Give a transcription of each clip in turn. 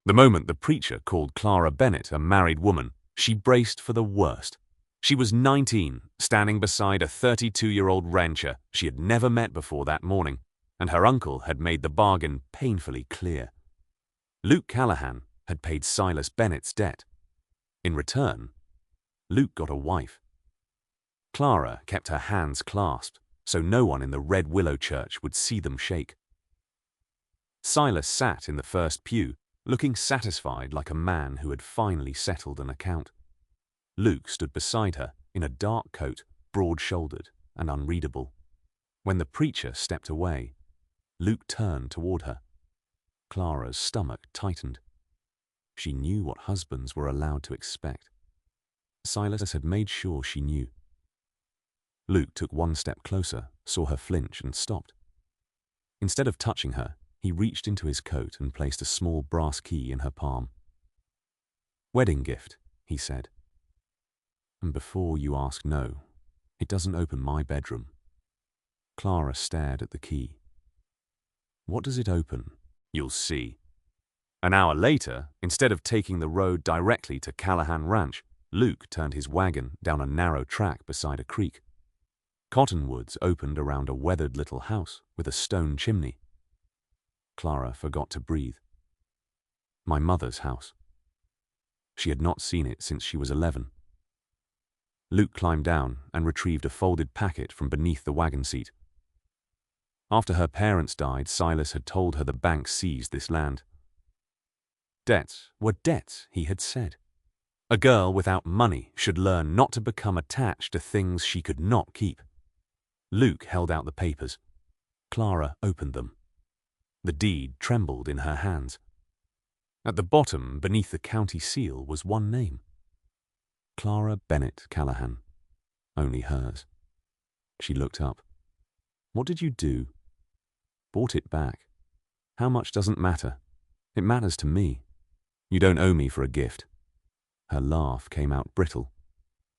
The moment the preacher called Clara Bennett a married woman, she braced for the worst. She was 19, standing beside a 32-year-old rancher she had never met before that morning, and her uncle had made the bargain painfully clear. Luke Callahan had paid Silas Bennett's debt. In return, Luke got a wife. Clara kept her hands clasped, so no one in the Red Willow Church would see them shake. Silas sat in the first pew, looking satisfied like a man who had finally settled an account. Luke stood beside her, in a dark coat, broad-shouldered and unreadable. When the preacher stepped away, Luke turned toward her. Clara's stomach tightened. She knew what husbands were allowed to expect. Silas had made sure she knew. Luke took one step closer, saw her flinch, and stopped. Instead of touching her, he reached into his coat and placed a small brass key in her palm. "Wedding gift," he said. "And before you ask, no, it doesn't open my bedroom." Clara stared at the key. "What does it open? You'll see." An hour later, instead of taking the road directly to Callahan Ranch, Luke turned his wagon down a narrow track beside a creek. Cottonwoods opened around a weathered little house with a stone chimney. Clara forgot to breathe. My mother's house. She had not seen it since she was 11. Luke climbed down and retrieved a folded packet from beneath the wagon seat. After her parents died, Silas had told her the bank seized this land. Debts were debts, he had said. A girl without money should learn not to become attached to things she could not keep. Luke held out the papers. Clara opened them. The deed trembled in her hands. At the bottom, beneath the county seal, was one name. Clara Bennett Callahan. Only hers. She looked up. "What did you do?" "Bought it back." "How much doesn't matter. It matters to me. You don't owe me for a gift." Her laugh came out brittle.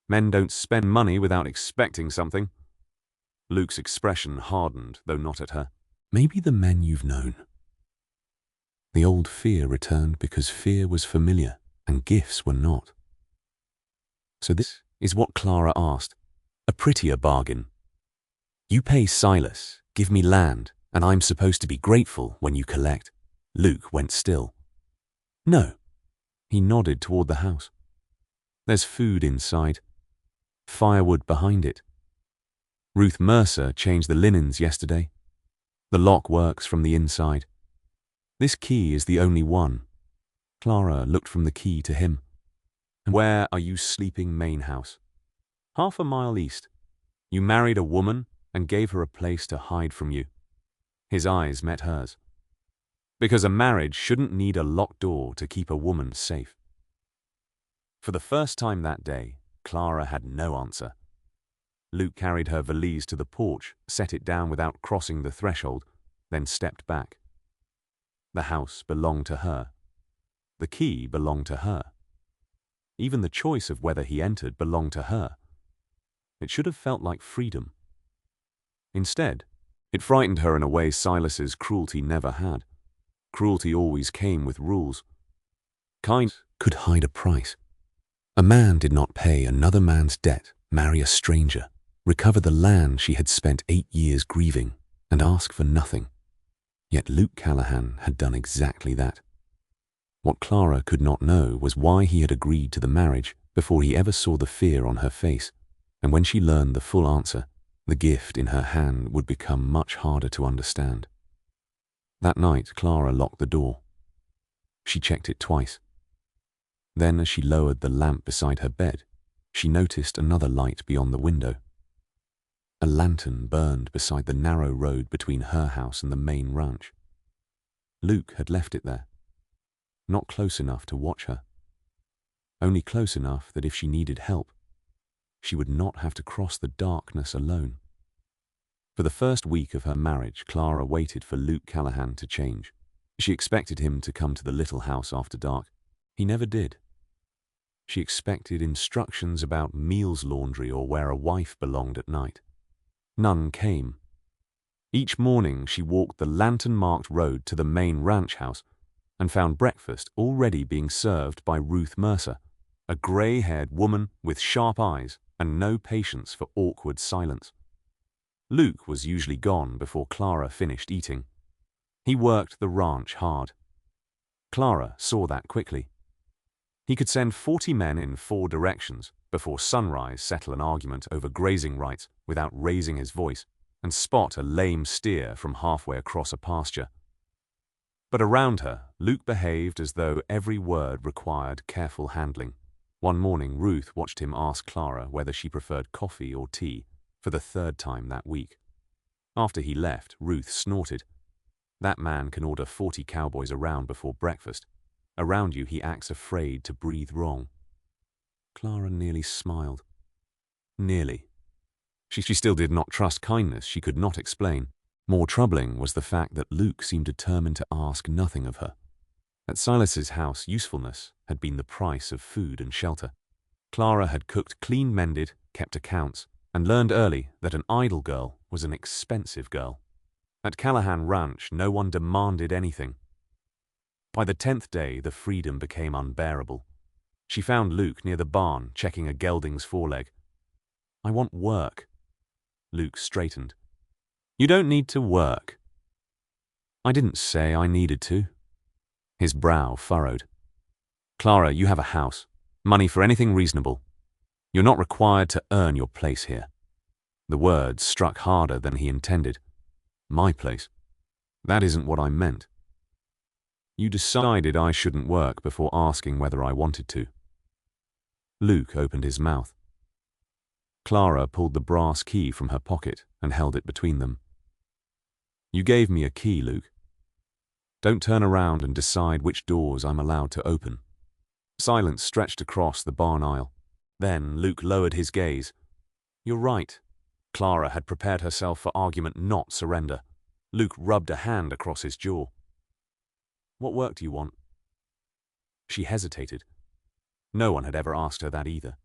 "Men don't spend money without expecting something." Luke's expression hardened, though not at her. "Maybe the men you've known." The old fear returned because fear was familiar and gifts were not. "So this is what Clara asked. A prettier bargain. You pay Silas, give me land, and I'm supposed to be grateful when you collect." Luke went still. "No." He nodded toward the house. "There's food inside. Firewood behind it. Ruth Mercer changed the linens yesterday. The lock works from the inside. This key is the only one." Clara looked from the key to him. "And where are you sleeping, main house?" "Half a mile east. You married a woman and gave her a place to hide from you." His eyes met hers. "Because a marriage shouldn't need a locked door to keep a woman safe." For the first time that day, Clara had no answer. Luke carried her valise to the porch, set it down without crossing the threshold, then stepped back. The house belonged to her. The key belonged to her. Even the choice of whether he entered belonged to her. It should have felt like freedom. Instead, it frightened her in a way Silas's cruelty never had. Cruelty always came with rules. Kind could hide a price. A man did not pay another man's debt, marry a stranger, recover the land she had spent 8 years grieving, and ask for nothing. Yet Luke Callahan had done exactly that. What Clara could not know was why he had agreed to the marriage before he ever saw the fear on her face, and when she learned the full answer, the gift in her hand would become much harder to understand. That night, Clara locked the door. She checked it twice. Then, as she lowered the lamp beside her bed, she noticed another light beyond the window. A lantern burned beside the narrow road between her house and the main ranch. Luke had left it there. Not close enough to watch her. Only close enough that if she needed help, she would not have to cross the darkness alone. For the first week of her marriage, Clara waited for Luke Callahan to change. She expected him to come to the little house after dark. He never did. She expected instructions about meals laundry or where a wife belonged at night. None came. Each morning she walked the lantern-marked road to the main ranch house, and found breakfast already being served by Ruth Mercer, a grey-haired woman with sharp eyes and no patience for awkward silence. Luke was usually gone before Clara finished eating. He worked the ranch hard. Clara saw that quickly. He could send 40 men in 4 directions before sunrise, settle an argument over grazing rights without raising his voice, and spot a lame steer from halfway across a pasture. But around her, Luke behaved as though every word required careful handling. One morning, Ruth watched him ask Clara whether she preferred coffee or tea for the 3rd time that week. After he left, Ruth snorted. That man can order 40 cowboys around before breakfast. Around you, he acts afraid to breathe wrong. Clara nearly smiled. Nearly. She still did not trust kindness she could not explain. More troubling was the fact that Luke seemed determined to ask nothing of her. At Silas's house, usefulness had been the price of food and shelter. Clara had cooked, clean, mended, kept accounts, and learned early that an idle girl was an expensive girl. At Callahan Ranch, no one demanded anything. By the 10th day, the freedom became unbearable. She found Luke near the barn, checking a gelding's foreleg. "I want work." Luke straightened. "You don't need to work." "I didn't say I needed to." His brow furrowed. "Clara, you have a house, money for anything reasonable. You're not required to earn your place here." The words struck harder than he intended. "My place? That isn't what I meant." "You decided I shouldn't work before asking whether I wanted to." Luke opened his mouth. Clara pulled the brass key from her pocket and held it between them. "You gave me a key, Luke. Don't turn around and decide which doors I'm allowed to open." Silence stretched across the barn aisle. Then Luke lowered his gaze. "You're right." Clara had prepared herself for argument, not surrender. Luke rubbed a hand across his jaw. "What work do you want?" She hesitated. No one had ever asked her that either.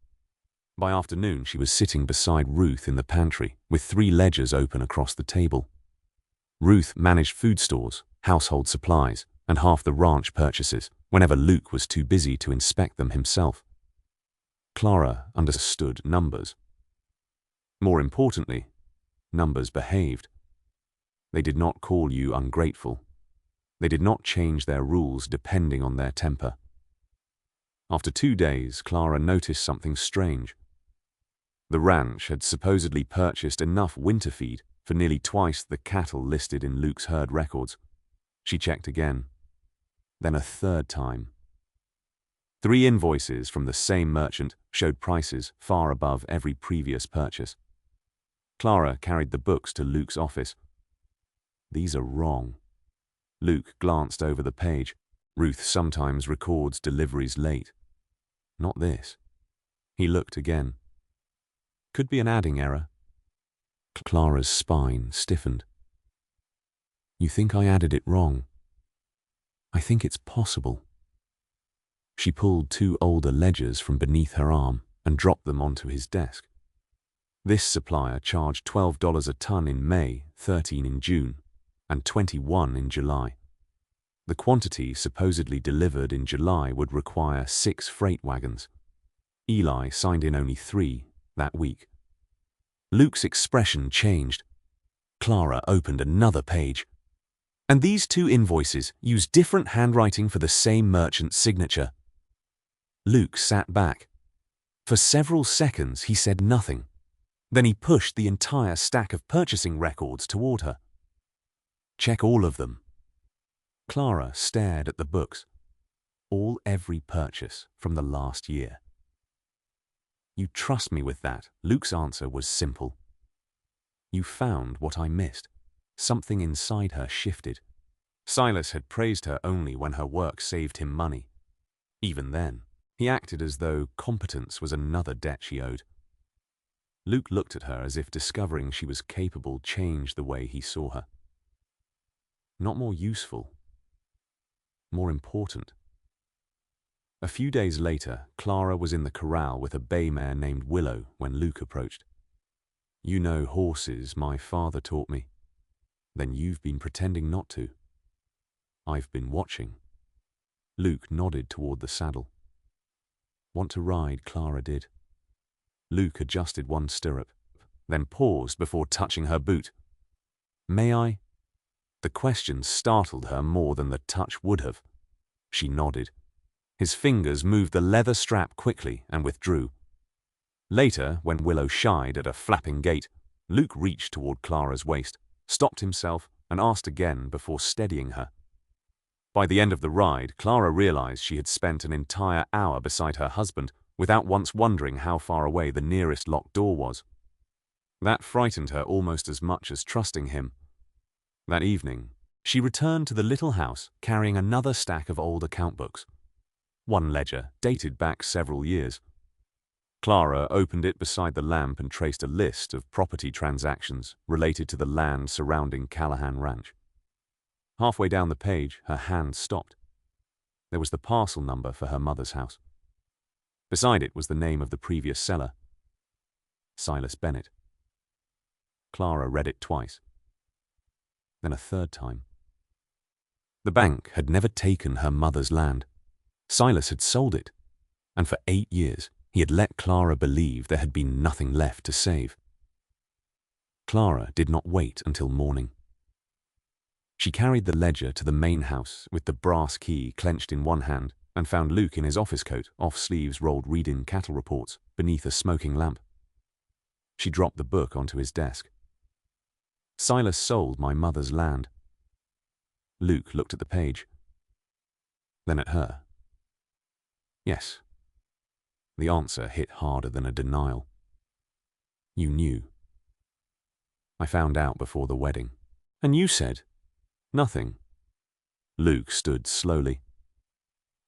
By afternoon, she was sitting beside Ruth in the pantry, with 3 ledgers open across the table. Ruth managed food stores, household supplies, and half the ranch purchases, whenever Luke was too busy to inspect them himself. Clara understood numbers. More importantly, numbers behaved. They did not call you ungrateful. They did not change their rules depending on their temper. After 2 days, Clara noticed something strange. The ranch had supposedly purchased enough winter feed for nearly twice the cattle listed in Luke's herd records. She checked again, then a 3rd time. 3 invoices from the same merchant showed prices far above every previous purchase. Clara carried the books to Luke's office. "These are wrong." Luke glanced over the page. "Ruth sometimes records deliveries late. Not this." He looked again. "Could be an adding error." Clara's spine stiffened. "You think I added it wrong?" "I think it's possible." She pulled 2 older ledgers from beneath her arm and dropped them onto his desk. This supplier charged $12 a ton in May, 13 in June, and 21 in July. The quantity supposedly delivered in July would require 6 freight wagons. Eli signed in only 3 that week. Luke's expression changed. Clara opened another page. "And these 2 invoices use different handwriting for the same merchant's signature." Luke sat back. For several seconds he said nothing. Then he pushed the entire stack of purchasing records toward her. "Check all of them." Clara stared at the books. Every purchase from the last year. "You trust me with that?" Luke's answer was simple. "You found what I missed." Something inside her shifted. Silas had praised her only when her work saved him money. Even then, he acted as though competence was another debt she owed. Luke looked at her as if discovering she was capable changed the way he saw her. Not more useful. More important. A few days later, Clara was in the corral with a bay mare named Willow when Luke approached. "You know horses, my father taught me." "Then you've been pretending not to." "I've been watching." Luke nodded toward the saddle. Want to ride, Clara did. Luke adjusted one stirrup, then paused before touching her boot. May I? The question startled her more than the touch would have. She nodded. His fingers moved the leather strap quickly and withdrew. Later, when Willow shied at a flapping gait, Luke reached toward Clara's waist, stopped himself, and asked again before steadying her. By the end of the ride, Clara realized she had spent an entire hour beside her husband without once wondering how far away the nearest locked door was. That frightened her almost as much as trusting him. That evening, she returned to the little house carrying another stack of old account books. One ledger dated back several years. Clara opened it beside the lamp and traced a list of property transactions related to the land surrounding Callahan Ranch. Halfway down the page, her hand stopped. There was the parcel number for her mother's house. Beside it was the name of the previous seller, Silas Bennett. Clara read it twice, then a third time. The bank had never taken her mother's land. Silas had sold it, and for 8 years he had let Clara believe there had been nothing left to save. Clara did not wait until morning. She carried the ledger to the main house with the brass key clenched in one hand and found Luke in his office coat, off sleeves rolled reading cattle reports beneath a smoking lamp. She dropped the book onto his desk. Silas sold my mother's land. Luke looked at the page, then at her. Yes. The answer hit harder than a denial. You knew. I found out before the wedding. And you said? Nothing. Luke stood slowly.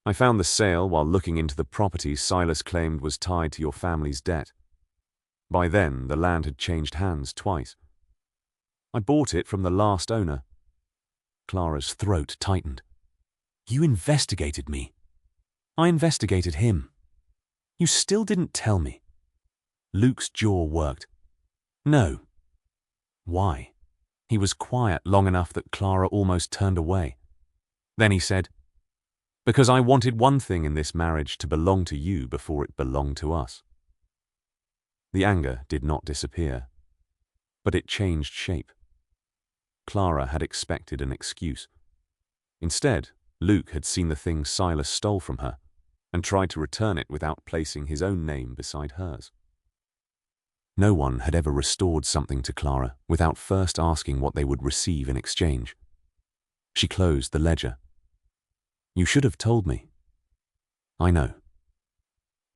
I found the sale while looking into the property Silas claimed was tied to your family's debt. By then, the land had changed hands twice. I bought it from the last owner. Clara's throat tightened. You investigated me. I investigated him. You still didn't tell me. Luke's jaw worked. No. Why? He was quiet long enough that Clara almost turned away. Then he said, because I wanted one thing in this marriage to belong to you before it belonged to us. The anger did not disappear, but it changed shape. Clara had expected an excuse. Instead, Luke had seen the thing Silas stole from her and tried to return it without placing his own name beside hers. No one had ever restored something to Clara without first asking what they would receive in exchange. She closed the ledger. You should have told me. I know.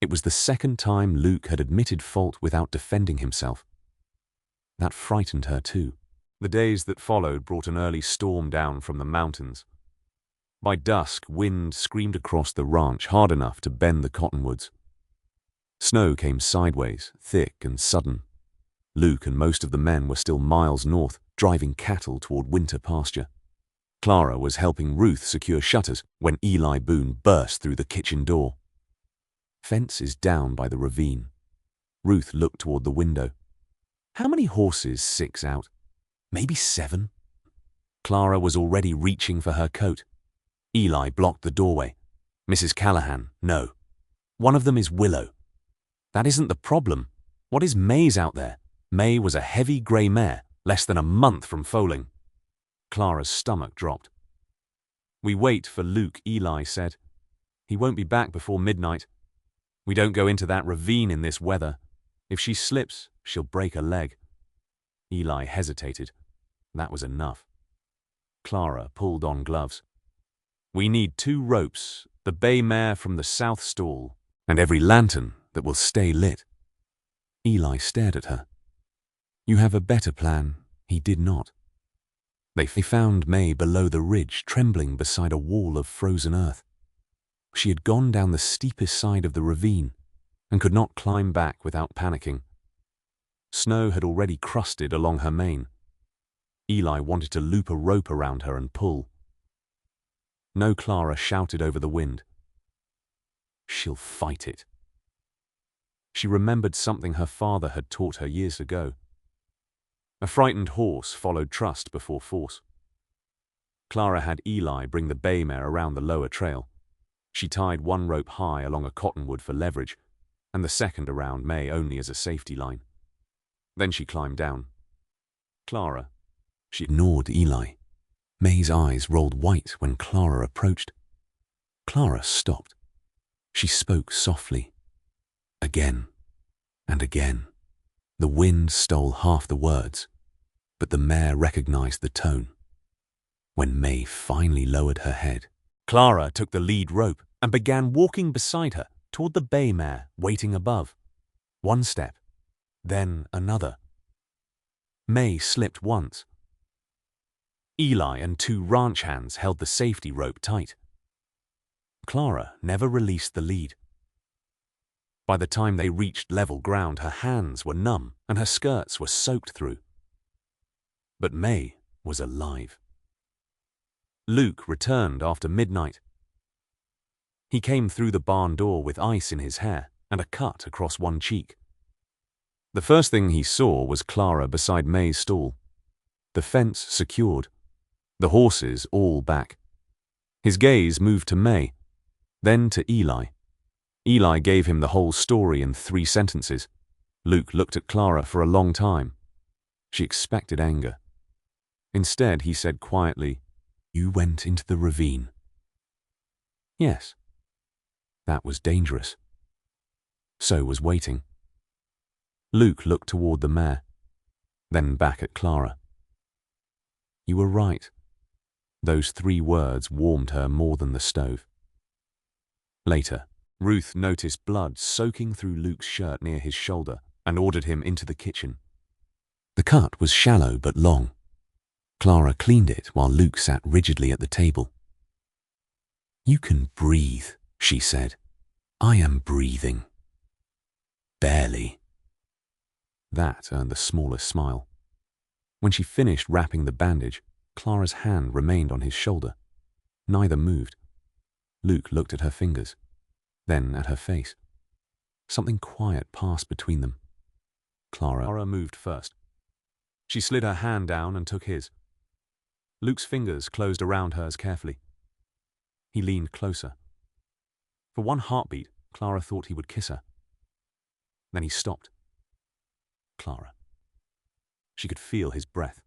It was the second time Luke had admitted fault without defending himself. That frightened her too. The days that followed brought an early storm down from the mountains. By dusk, wind screamed across the ranch hard enough to bend the cottonwoods. Snow came sideways, thick and sudden. Luke and most of the men were still miles north, driving cattle toward winter pasture. Clara was helping Ruth secure shutters when Eli Boone burst through the kitchen door. Fence is down by the ravine. Ruth looked toward the window. How many horses 6 out? Maybe 7? Clara was already reaching for her coat. Eli blocked the doorway. Mrs. Callahan, no. One of them is Willow. That isn't the problem. What is May's out there? May was a heavy grey mare, less than a month from foaling. Clara's stomach dropped. We wait for Luke, Eli said. He won't be back before midnight. We don't go into that ravine in this weather. If she slips, she'll break a leg. Eli hesitated. That was enough. Clara pulled on gloves. We need 2 ropes, the bay mare from the south stall, and every lantern that will stay lit. Eli stared at her. You have a better plan. He did not. They found May below the ridge, trembling beside a wall of frozen earth. She had gone down the steepest side of the ravine and could not climb back without panicking. Snow had already crusted along her mane. Eli wanted to loop a rope around her and pull. No, Clara shouted over the wind. She'll fight it. She remembered something her father had taught her years ago. A frightened horse followed trust before force. Clara had Eli bring the bay mare around the lower trail. She tied one rope high along a cottonwood for leverage, and the second around May only as a safety line. Then she climbed down. Clara. She ignored Eli. May's eyes rolled white when Clara approached. Clara stopped. She spoke softly. Again and again. The wind stole half the words, but the mare recognized the tone. When May finally lowered her head, Clara took the lead rope and began walking beside her toward the bay mare waiting above. One step, then another. May slipped once. Eli and two ranch hands held the safety rope tight. Clara never released the lead. By the time they reached level ground, her hands were numb and her skirts were soaked through. But May was alive. Luke returned after midnight. He came through the barn door with ice in his hair and a cut across one cheek. The first thing he saw was Clara beside May's stall, the fence secured, the horses all back. His gaze moved to May, then to Eli. Eli gave him the whole story in 3 sentences. Luke looked at Clara for a long time. She expected anger. Instead, he said quietly, "You went into the ravine." Yes. That was dangerous. So was waiting. Luke looked toward the mare, then back at Clara. You were right. Those 3 words warmed her more than the stove. Later, Ruth noticed blood soaking through Luke's shirt near his shoulder and ordered him into the kitchen. The cut was shallow but long. Clara cleaned it while Luke sat rigidly at the table. "You can breathe," she said. "I am breathing." "Barely." That earned the smallest smile. When she finished wrapping the bandage, Clara's hand remained on his shoulder. Neither moved. Luke looked at her fingers, then at her face. Something quiet passed between them. Clara moved first. She slid her hand down and took his. Luke's fingers closed around hers carefully. He leaned closer. For one heartbeat, Clara thought he would kiss her. Then he stopped. Clara. She could feel his breath.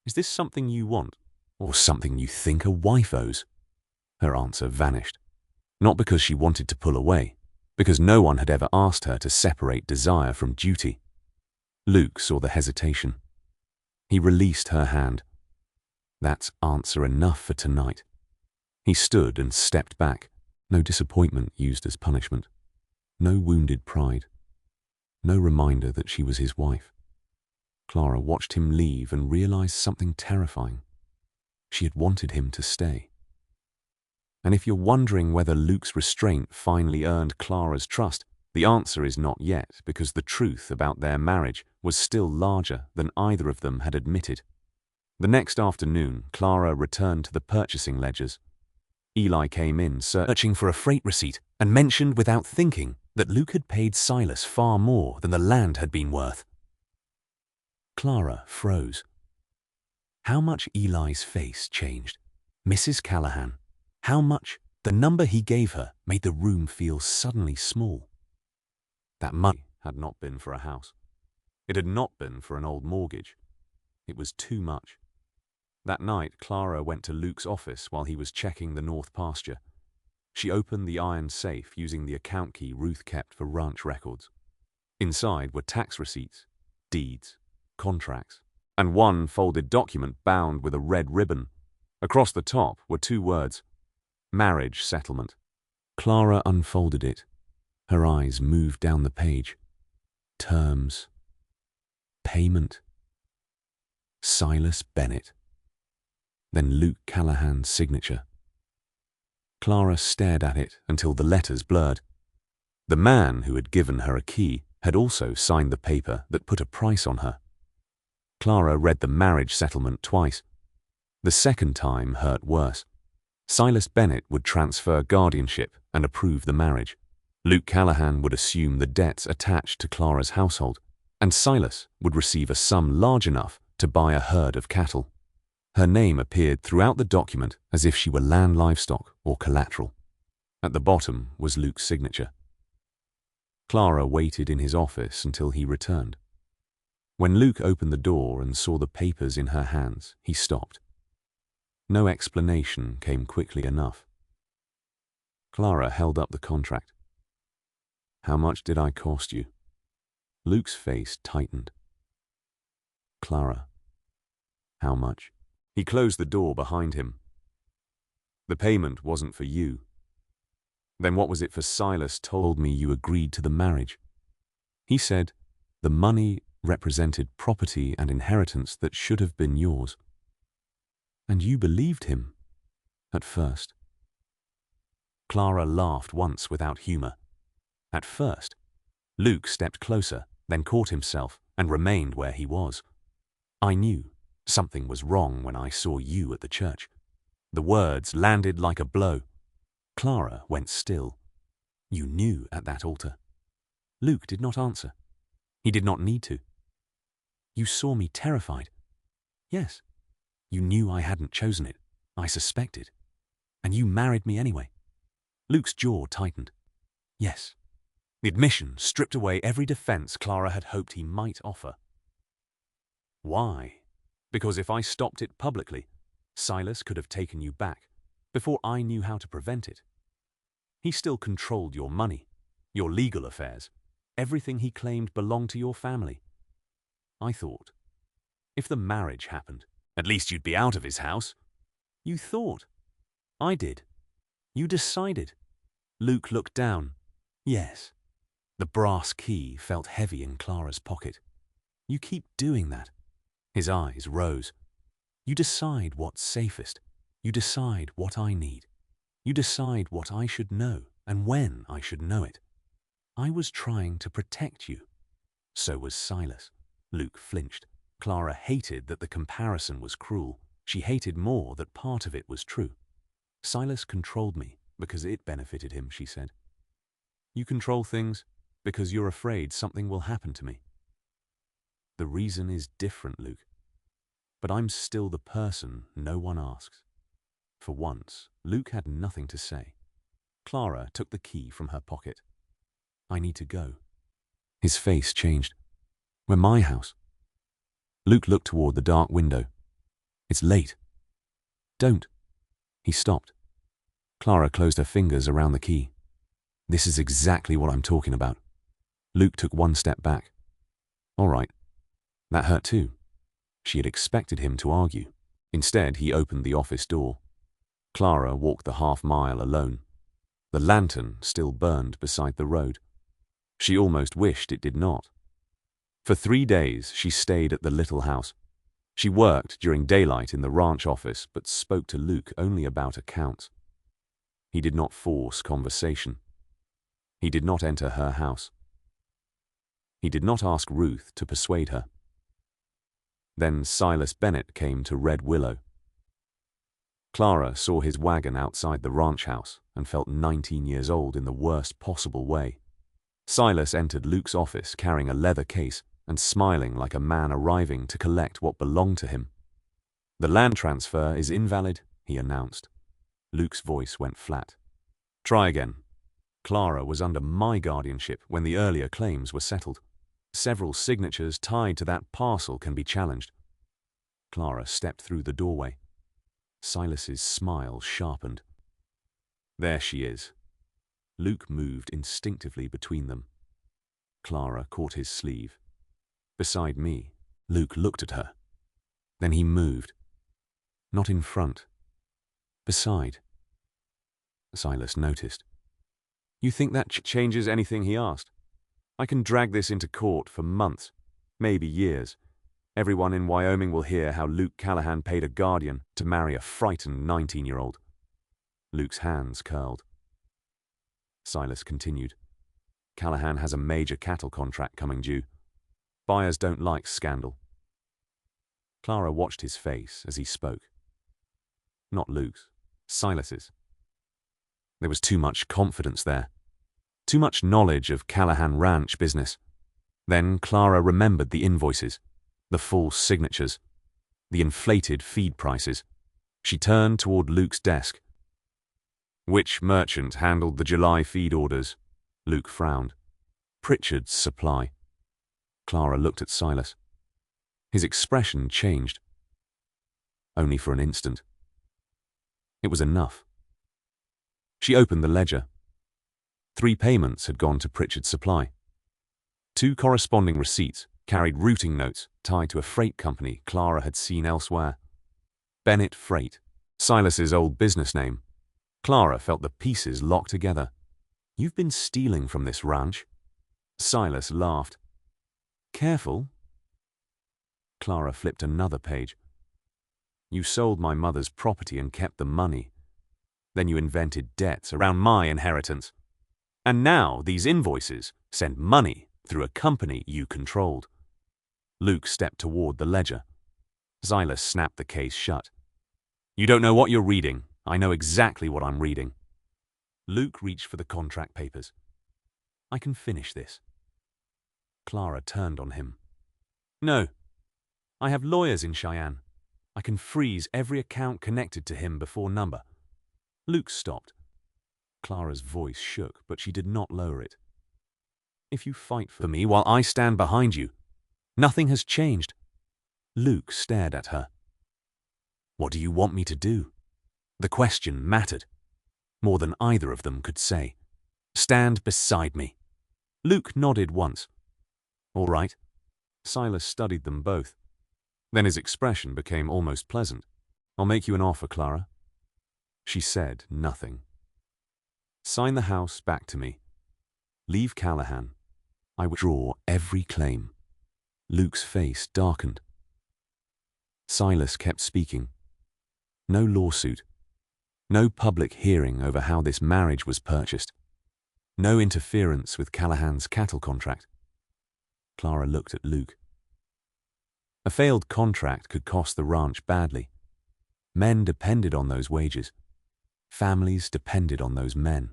"Is this something you want, or something you think a wife owes?" Her answer vanished. Not because she wanted to pull away, because no one had ever asked her to separate desire from duty. Luke saw the hesitation. He released her hand. That's answer enough for tonight. He stood and stepped back. No disappointment used as punishment. No wounded pride. No reminder that she was his wife. Clara watched him leave and realized something terrifying. She had wanted him to stay. And if you're wondering whether Luke's restraint finally earned Clara's trust, the answer is not yet, because the truth about their marriage was still larger than either of them had admitted. The next afternoon, Clara returned to the purchasing ledgers. Eli came in searching for a freight receipt and mentioned without thinking that Luke had paid Silas far more than the land had been worth. Clara froze. How much Eli's face changed. Mrs. Callahan. How much the number he gave her made the room feel suddenly small. That money had not been for a house. It had not been for an old mortgage. It was too much. That night, Clara went to Luke's office while he was checking the north pasture. She opened the iron safe using the account key Ruth kept for ranch records. Inside were tax receipts, deeds, contracts, and one folded document bound with a red ribbon. Across the top were 2 words, marriage settlement. Clara unfolded it. Her eyes moved down the page. Terms. Payment. Silas Bennett. Then Luke Callahan's signature. Clara stared at it until the letters blurred. The man who had given her a key had also signed the paper that put a price on her. Clara read the marriage settlement twice. The second time hurt worse. Silas Bennett would transfer guardianship and approve the marriage. Luke Callahan would assume the debts attached to Clara's household, and Silas would receive a sum large enough to buy a herd of cattle. Her name appeared throughout the document as if she were land livestock or collateral. At the bottom was Luke's signature. Clara waited in his office until he returned. When Luke opened the door and saw the papers in her hands, he stopped. No explanation came quickly enough. Clara held up the contract. "How much did I cost you?" Luke's face tightened. "Clara, how much?" He closed the door behind him. "The payment wasn't for you." "Then what was it for?" "Silas told me you agreed to the marriage. He said the money represented property and inheritance that should have been yours. And you believed him, at first." Clara laughed once without humor. "At first?" Luke stepped closer, then caught himself and remained where he was. "I knew something was wrong when I saw you at the church." The words landed like a blow. Clara went still. "You knew at that altar." Luke did not answer. He did not need to. "You saw me terrified." "Yes. You knew I hadn't chosen it. I suspected. And you married me anyway." Luke's jaw tightened. "Yes." The admission stripped away every defense Clara had hoped he might offer. "Why?" "Because if I stopped it publicly, Silas could have taken you back before I knew how to prevent it. He still controlled your money, your legal affairs. Everything he claimed belonged to your family. I thought, if the marriage happened, at least you'd be out of his house." "You thought?" "I did. You decided." Luke looked down. "Yes." The brass key felt heavy in Clara's pocket. "You keep doing that." His eyes rose. "You decide what's safest. You decide what I need. You decide what I should know and when I should know it. I was trying to protect you. So was Silas." Luke flinched. Clara hated that the comparison was cruel. She hated more that part of it was true. "Silas controlled me because it benefited him," she said. "You control things because you're afraid something will happen to me." "The reason is different, Luke. But I'm still the person no one asks." For once, Luke had nothing to say. Clara took the key from her pocket. "I need to go." His face changed. "We're my house." Luke looked toward the dark window. "It's late." "Don't." He stopped. Clara closed her fingers around the key. "This is exactly what I'm talking about." Luke took one step back. "All right. That hurt too." She had expected him to argue. Instead, he opened the office door. Clara walked the half-mile alone. The lantern still burned beside the road. She almost wished it did not. For 3 days, she stayed at the little house. She worked during daylight in the ranch office, but spoke to Luke only about accounts. He did not force conversation. He did not enter her house. He did not ask Ruth to persuade her. Then Silas Bennett came to Red Willow. Clara saw his wagon outside the ranch house and felt 19 years old in the worst possible way. Silas entered Luke's office carrying a leather case and smiling like a man arriving to collect what belonged to him. "The land transfer is invalid," he announced. Luke's voice went flat. "Try again. Clara was under my guardianship when the earlier claims were settled. Several signatures tied to that parcel can be challenged." Clara stepped through the doorway. Silas's smile sharpened. "There she is." Luke moved instinctively between them. Clara caught his sleeve. "Beside me." Luke looked at her. Then he moved. "Not in front. Beside." Silas noticed. "You think that changes anything?" he asked. "I can drag this into court for months, maybe years. Everyone in Wyoming will hear how Luke Callahan paid a guardian to marry a frightened 19-year-old. Luke's hands curled. Silas continued. "Callahan has a major cattle contract coming due. Buyers don't like scandal." Clara watched his face as he spoke. Not Luke's, Silas's. There was too much confidence there. Too much knowledge of Callahan Ranch business. Then Clara remembered the invoices, the false signatures, the inflated feed prices. She turned toward Luke's desk. Which merchant handled the July feed orders? Luke frowned. Pritchard's Supply. Clara looked at Silas. His expression changed. Only for an instant. It was enough. She opened the ledger. 3 payments had gone to Pritchard's Supply. 2 corresponding receipts carried routing notes tied to a freight company Clara had seen elsewhere. Bennett Freight, Silas's old business name. Clara felt the pieces locked together. You've been stealing from this ranch? Silas laughed. Careful. Clara flipped another page. You sold my mother's property and kept the money. Then you invented debts around my inheritance. And now these invoices send money through a company you controlled. Luke stepped toward the ledger. Silas snapped the case shut. You don't know what you're reading. I know exactly what I'm reading. Luke reached for the contract papers. I can finish this. Clara turned on him. No. I have lawyers in Cheyenne. I can freeze every account connected to him before number. Luke stopped. Clara's voice shook, but she did not lower it. If you fight for me while I stand behind you, nothing has changed. Luke stared at her. What do you want me to do? The question mattered, more than either of them could say. Stand beside me. Luke nodded once. All right. Silas studied them both. Then his expression became almost pleasant. I'll make you an offer, Clara. She said nothing. Sign the house back to me. Leave Callahan. I withdraw every claim. Luke's face darkened. Silas kept speaking. No lawsuit. No public hearing over how this marriage was purchased. No interference with Callahan's cattle contract. Clara looked at Luke. A failed contract could cost the ranch badly. Men depended on those wages. Families depended on those men.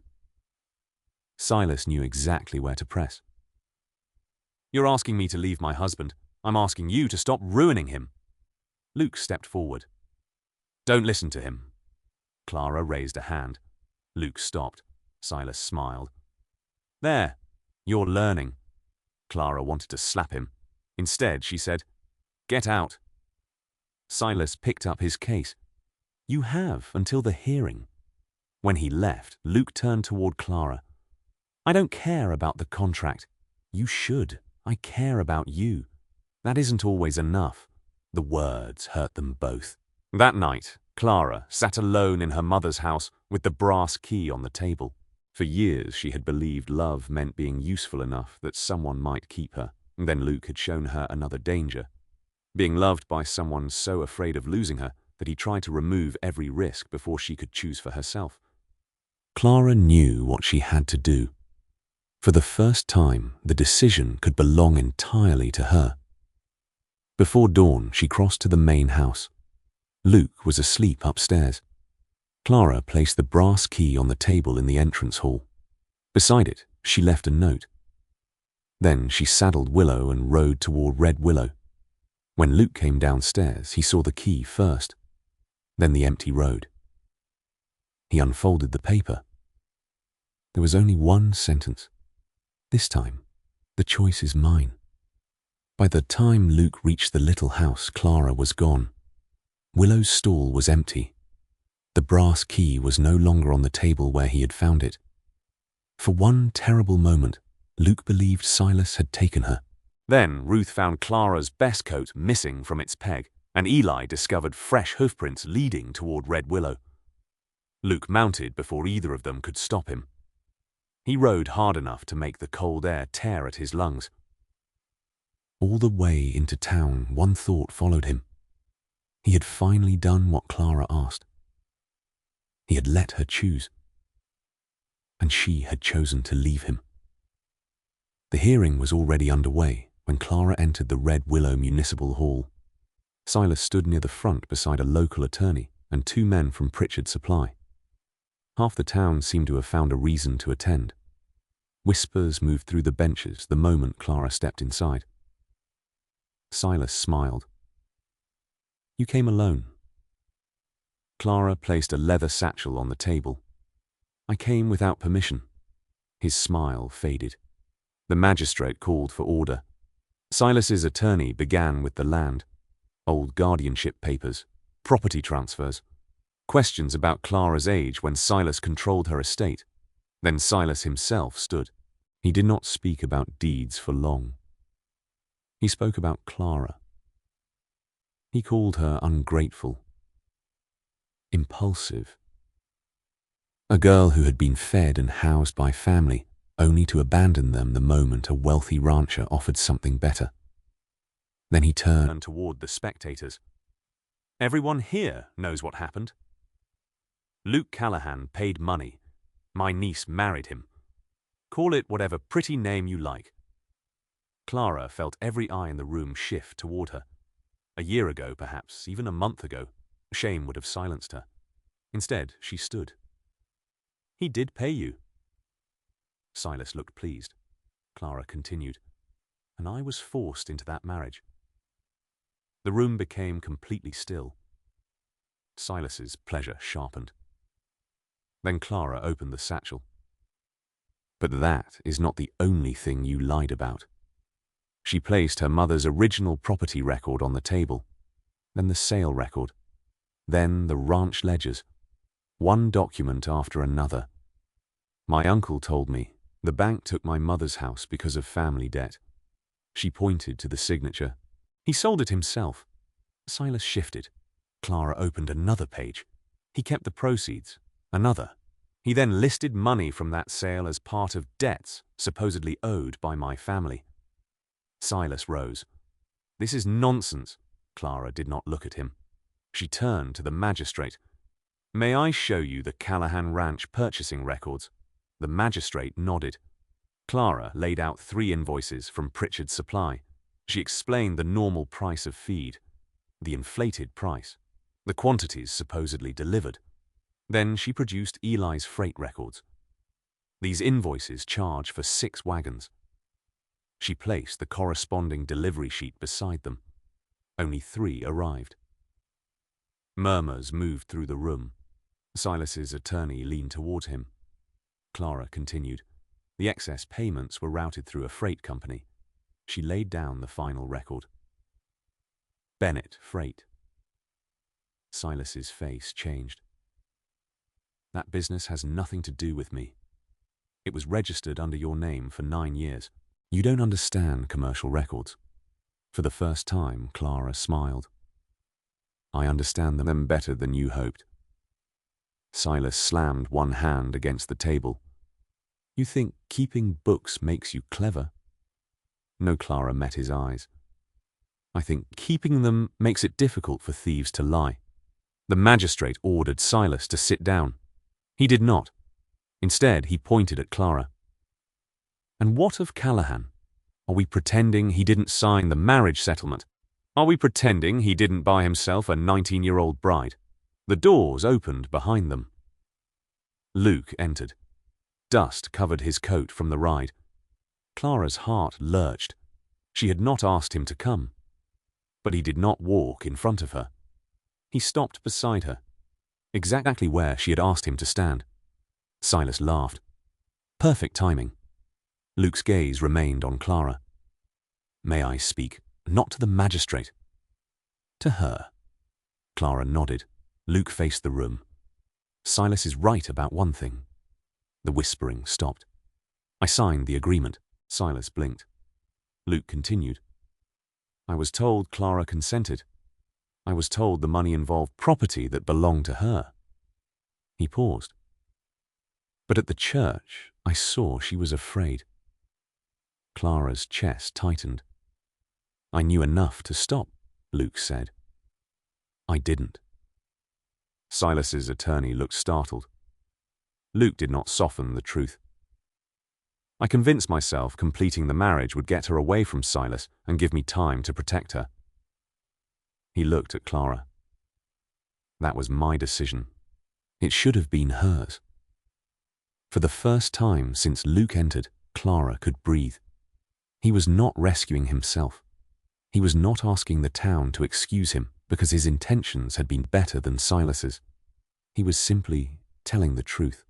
Silas knew exactly where to press. You're asking me to leave my husband. I'm asking you to stop ruining him. Luke stepped forward. Don't listen to him. Clara raised a hand. Luke stopped. Silas smiled. There, you're learning. Clara wanted to slap him. Instead, she said, Get out. Silas picked up his case. You have until the hearing. When he left, Luke turned toward Clara. I don't care about the contract. You should. I care about you. That isn't always enough. The words hurt them both. That night, Clara sat alone in her mother's house with the brass key on the table. For years she had believed love meant being useful enough that someone might keep her. Then Luke had shown her another danger. Being loved by someone so afraid of losing her that he tried to remove every risk before she could choose for herself. Clara knew what she had to do. For the first time, the decision could belong entirely to her. Before dawn, she crossed to the main house. Luke was asleep upstairs. Clara placed the brass key on the table in the entrance hall. Beside it, she left a note. Then she saddled Willow and rode toward Red Willow. When Luke came downstairs, he saw the key first, then the empty road. He unfolded the paper. There was only one sentence. This time, the choice is mine. By the time Luke reached the little house, Clara was gone. Willow's stall was empty. The brass key was no longer on the table where he had found it. For one terrible moment, Luke believed Silas had taken her. Then Ruth found Clara's best coat missing from its peg, and Eli discovered fresh hoofprints leading toward Red Willow. Luke mounted before either of them could stop him. He rode hard enough to make the cold air tear at his lungs. All the way into town, one thought followed him. He had finally done what Clara asked. He had let her choose. And she had chosen to leave him. The hearing was already underway when Clara entered the Red Willow Municipal Hall. Silas stood near the front beside a local attorney and 2 men from Pritchard's Supply. Half the town seemed to have found a reason to attend. Whispers moved through the benches the moment Clara stepped inside. Silas smiled. You came alone. Clara placed a leather satchel on the table. I came without permission. His smile faded. The magistrate called for order. Silas's attorney began with the land, old guardianship papers, property transfers, questions about Clara's age when Silas controlled her estate. Then Silas himself stood. He did not speak about deeds for long. He spoke about Clara. He called her ungrateful, impulsive. A girl who had been fed and housed by family, only to abandon them the moment a wealthy rancher offered something better. Then he turned toward the spectators. Everyone here knows what happened. Luke Callahan paid money. My niece married him. Call it whatever pretty name you like. Clara felt every eye in the room shift toward her. A year ago, perhaps, even a month ago, shame would have silenced her. Instead, she stood. He did pay you. Silas looked pleased. Clara continued. And I was forced into that marriage. The room became completely still. Silas's pleasure sharpened. Then Clara opened the satchel. But that is not the only thing you lied about. She placed her mother's original property record on the table, then the sale record, then the ranch ledgers, one document after another. My uncle told me the bank took my mother's house because of family debt. She pointed to the signature. He sold it himself. Silas shifted. Clara opened another page. He kept the proceeds. Another. He then listed money from that sale as part of debts supposedly owed by my family. Silas rose. This is nonsense. Clara did not look at him. She turned to the magistrate. May I show you the Callahan Ranch purchasing records? The magistrate nodded. Clara laid out 3 invoices from Pritchard's Supply. She explained the normal price of feed, the inflated price, the quantities supposedly delivered. Then she produced Eli's freight records. These invoices charge for 6 wagons. She placed the corresponding delivery sheet beside them. Only 3 arrived. Murmurs moved through the room. Silas's attorney leaned towards him. Clara continued. The excess payments were routed through a freight company. She laid down the final record. Bennett Freight. Silas's face changed. That business has nothing to do with me. It was registered under your name for 9 years. You don't understand commercial records. For the first time, Clara smiled. I understand them better than you hoped. Silas slammed one hand against the table. You think keeping books makes you clever? No, Clara met his eyes. I think keeping them makes it difficult for thieves to lie. The magistrate ordered Silas to sit down. He did not. Instead, he pointed at Clara. And what of Callahan? Are we pretending he didn't sign the marriage settlement? Are we pretending he didn't buy himself a 19-year-old bride? The doors opened behind them. Luke entered. Dust covered his coat from the ride. Clara's heart lurched. She had not asked him to come. But he did not walk in front of her. He stopped beside her, exactly where she had asked him to stand. Silas laughed. Perfect timing. Luke's gaze remained on Clara. May I speak, not to the magistrate? To her. Clara nodded. Luke faced the room. Silas is right about one thing. The whispering stopped. I signed the agreement. Silas blinked. Luke continued. I was told Clara consented. I was told the money involved property that belonged to her. He paused. But at the church, I saw she was afraid. Clara's chest tightened. I knew enough to stop, Luke said. I didn't. Silas's attorney looked startled. Luke did not soften the truth. I convinced myself completing the marriage would get her away from Silas and give me time to protect her. He looked at Clara. That was my decision. It should have been hers. For the first time since Luke entered, Clara could breathe. He was not rescuing himself. He was not asking the town to excuse him because his intentions had been better than Silas's. He was simply telling the truth.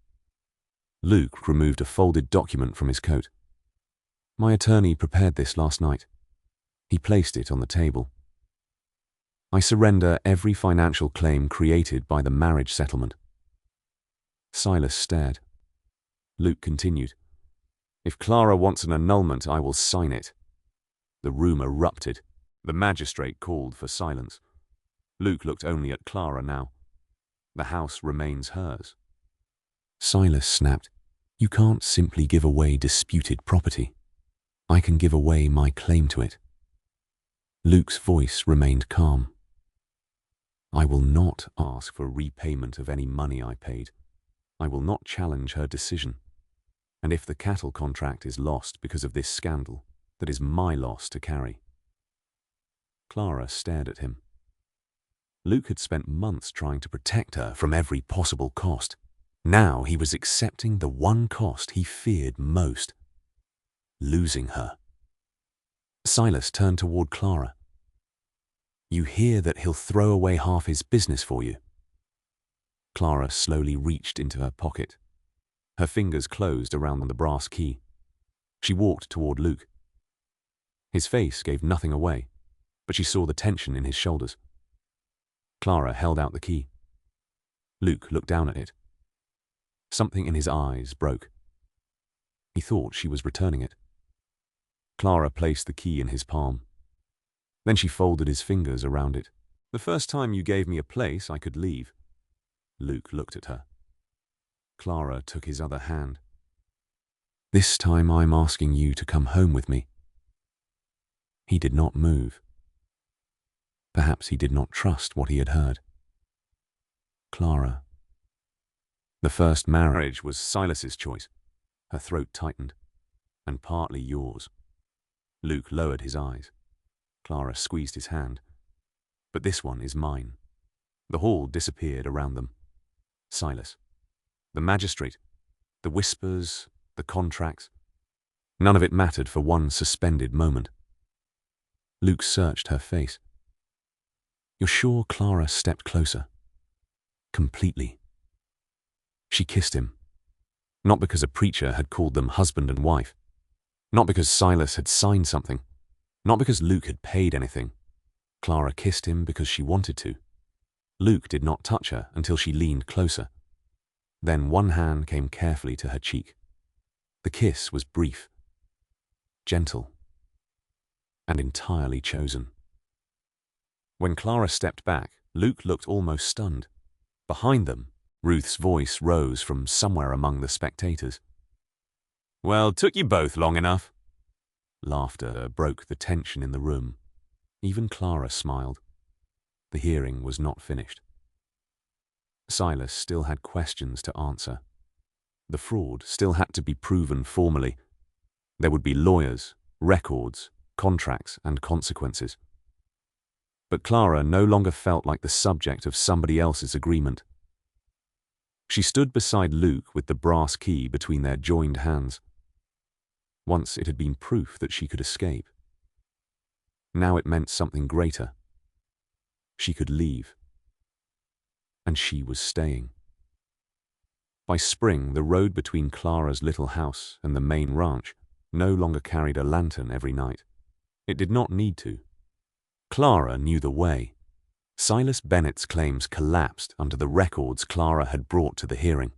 Luke removed a folded document from his coat. My attorney prepared this last night. He placed it on the table. I surrender every financial claim created by the marriage settlement. Silas stared. Luke continued. If Clara wants an annulment, I will sign it. The room erupted. The magistrate called for silence. Luke looked only at Clara now. The house remains hers. Silas snapped. You can't simply give away disputed property. I can give away my claim to it. Luke's voice remained calm. I will not ask for repayment of any money I paid. I will not challenge her decision. And if the cattle contract is lost because of this scandal, that is my loss to carry. Clara stared at him. Luke had spent months trying to protect her from every possible cost. Now he was accepting the one cost he feared most: losing her. Silas turned toward Clara. You hear that he'll throw away half his business for you. Clara slowly reached into her pocket. Her fingers closed around the brass key. She walked toward Luke. His face gave nothing away, but she saw the tension in his shoulders. Clara held out the key. Luke looked down at it. Something in his eyes broke. He thought she was returning it. Clara placed the key in his palm. Then she folded his fingers around it. The first time you gave me a place, I could leave. Luke looked at her. Clara took his other hand. This time I'm asking you to come home with me. He did not move. Perhaps he did not trust what he had heard. Clara. The first marriage was Silas's choice. Her throat tightened. And partly yours. Luke lowered his eyes. Clara squeezed his hand. But this one is mine. The hall disappeared around them. Silas. The magistrate. The whispers. The contracts. None of it mattered for one suspended moment. Luke searched her face. You're sure Clara stepped closer? Completely. She kissed him. Not because a preacher had called them husband and wife. Not because Silas had signed something. Not because Luke had paid anything. Clara kissed him because she wanted to. Luke did not touch her until she leaned closer. Then one hand came carefully to her cheek. The kiss was brief, gentle, and entirely chosen. When Clara stepped back, Luke looked almost stunned. Behind them, Ruth's voice rose from somewhere among the spectators. Well, took you both long enough. Laughter broke the tension in the room. Even Clara smiled. The hearing was not finished. Silas still had questions to answer. The fraud still had to be proven formally. There would be lawyers, records, contracts, and consequences. But Clara no longer felt like the subject of somebody else's agreement. She stood beside Luke with the brass key between their joined hands. Once it had been proof that she could escape. Now it meant something greater. She could leave. And she was staying. By spring, the road between Clara's little house and the main ranch no longer carried a lantern every night. It did not need to. Clara knew the way. Silas Bennett's claims collapsed under the records Clara had brought to the hearing.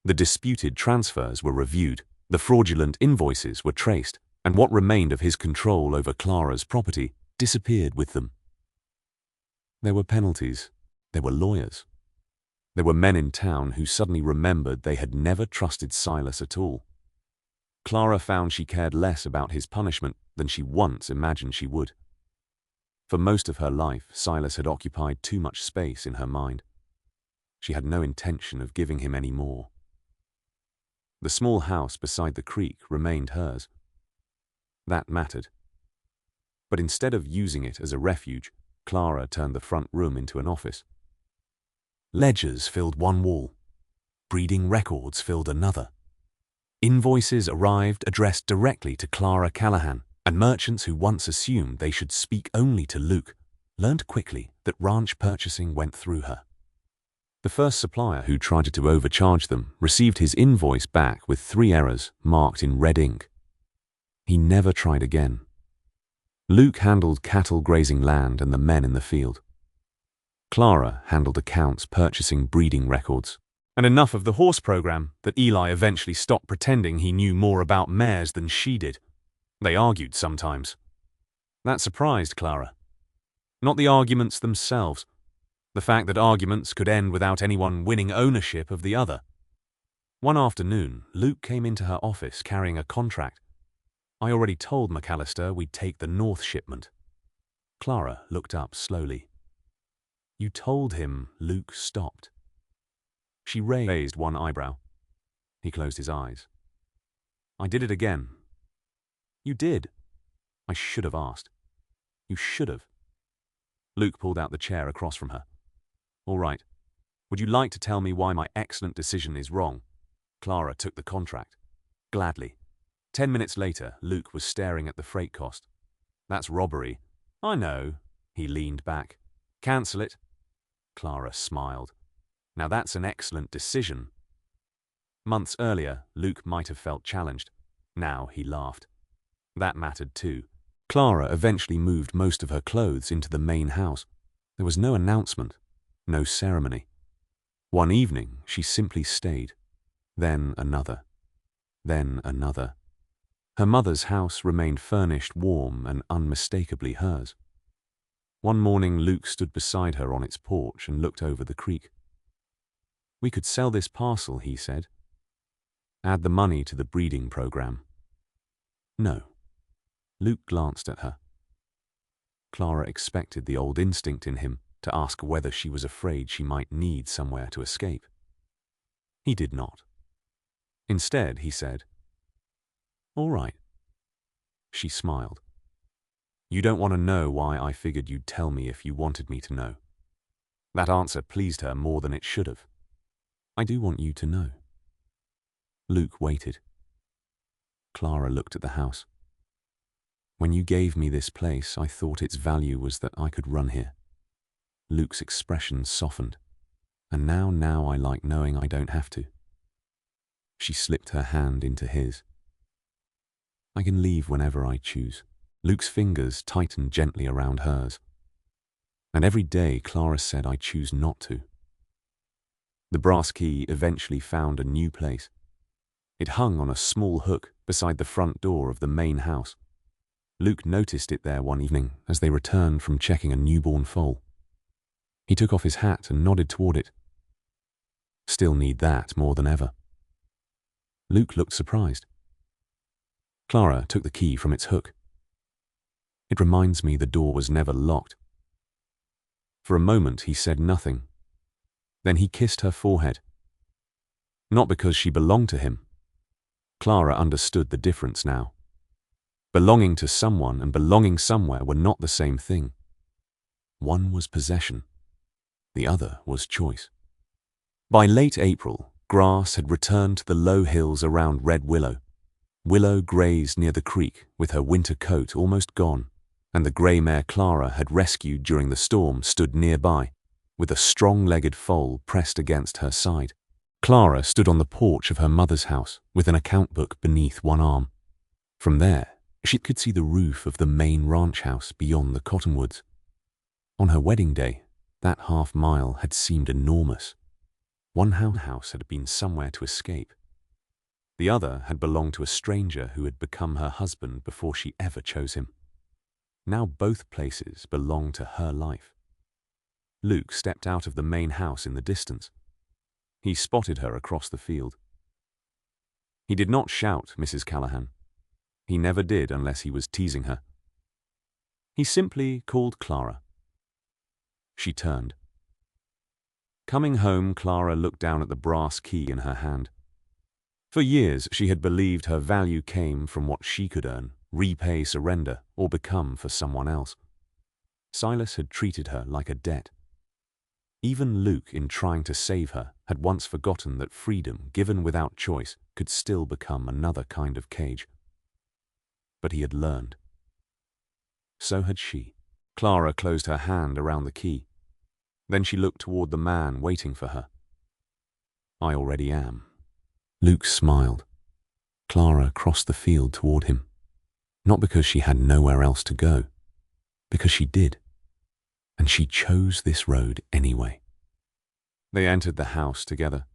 The disputed transfers were reviewed, the fraudulent invoices were traced, and what remained of his control over Clara's property disappeared with them. There were penalties. There were lawyers. There were men in town who suddenly remembered they had never trusted Silas at all. Clara found she cared less about his punishment than she once imagined she would. For most of her life, Silas had occupied too much space in her mind. She had no intention of giving him any more. The small house beside the creek remained hers. That mattered. But instead of using it as a refuge, Clara turned the front room into an office. Ledgers filled one wall. Breeding records filled another. Invoices arrived addressed directly to Clara Callahan, and merchants who once assumed they should speak only to Luke learned quickly that ranch purchasing went through her. The first supplier who tried to overcharge them received his invoice back with 3 errors marked in red ink. He never tried again. Luke handled cattle grazing land and the men in the field. Clara handled accounts purchasing breeding records. And enough of the horse program that Eli eventually stopped pretending he knew more about mares than she did. They argued sometimes. That surprised Clara. Not the arguments themselves. The fact that arguments could end without anyone winning ownership of the other. One afternoon, Luke came into her office carrying a contract. I already told McAllister we'd take the North shipment. Clara looked up slowly. You told him. Luke stopped. She raised one eyebrow. He closed his eyes. I did it again. You did. I should have asked. You should have. Luke pulled out the chair across from her. All right. Would you like to tell me why my excellent decision is wrong? Clara took the contract. Gladly. 10 minutes later, Luke was staring at the freight cost. That's robbery. I know. He leaned back. Cancel it. Clara smiled. Now that's an excellent decision. Months earlier, Luke might have felt challenged. Now he laughed. That mattered too. Clara eventually moved most of her clothes into the main house. There was no announcement, no ceremony. One evening, she simply stayed. Then another. Then another. Her mother's house remained furnished, warm, and unmistakably hers. One morning, Luke stood beside her on its porch and looked over the creek. We could sell this parcel, he said. Add the money to the breeding program. No. Luke glanced at her. Clara expected the old instinct in him to ask whether she was afraid she might need somewhere to escape. He did not. Instead, he said, All right. She smiled. You don't want to know why I figured you'd tell me if you wanted me to know. That answer pleased her more than it should have. I do want you to know. Luke waited. Clara looked at the house. When you gave me this place, I thought its value was that I could run here. Luke's expression softened. And now I like knowing I don't have to. She slipped her hand into his. I can leave whenever I choose. Luke's fingers tightened gently around hers. And every day Clara said I choose not to. The brass key eventually found a new place. It hung on a small hook beside the front door of the main house. Luke noticed it there one evening as they returned from checking a newborn foal. He took off his hat and nodded toward it. Still need that more than ever. Luke looked surprised. Clara took the key from its hook. It reminds me the door was never locked. For a moment he said nothing. Then he kissed her forehead. Not because she belonged to him. Clara understood the difference now. Belonging to someone and belonging somewhere were not the same thing. One was possession. The other was choice. By late April, grass had returned to the low hills around Red Willow. Willow grazed near the creek with her winter coat almost gone, and the grey mare Clara had rescued during the storm stood nearby, with a strong-legged foal pressed against her side. Clara stood on the porch of her mother's house with an account book beneath one arm. From there, she could see the roof of the main ranch house beyond the cottonwoods. On her wedding day, that half-mile had seemed enormous. One house had been somewhere to escape. The other had belonged to a stranger who had become her husband before she ever chose him. Now both places belonged to her life. Luke stepped out of the main house in the distance. He spotted her across the field. He did not shout, Mrs. Callahan. He never did unless he was teasing her. He simply called Clara. She turned. Coming home, Clara looked down at the brass key in her hand. For years, she had believed her value came from what she could earn, repay, surrender, or become for someone else. Silas had treated her like a debt. Even Luke, in trying to save her, had once forgotten that freedom, given without choice, could still become another kind of cage. But he had learned. So had she. Clara closed her hand around the key. Then she looked toward the man waiting for her. I already am." Luke smiled. Clara crossed the field toward him, not because she had nowhere else to go, because she did, and she chose this road anyway. They entered the house together.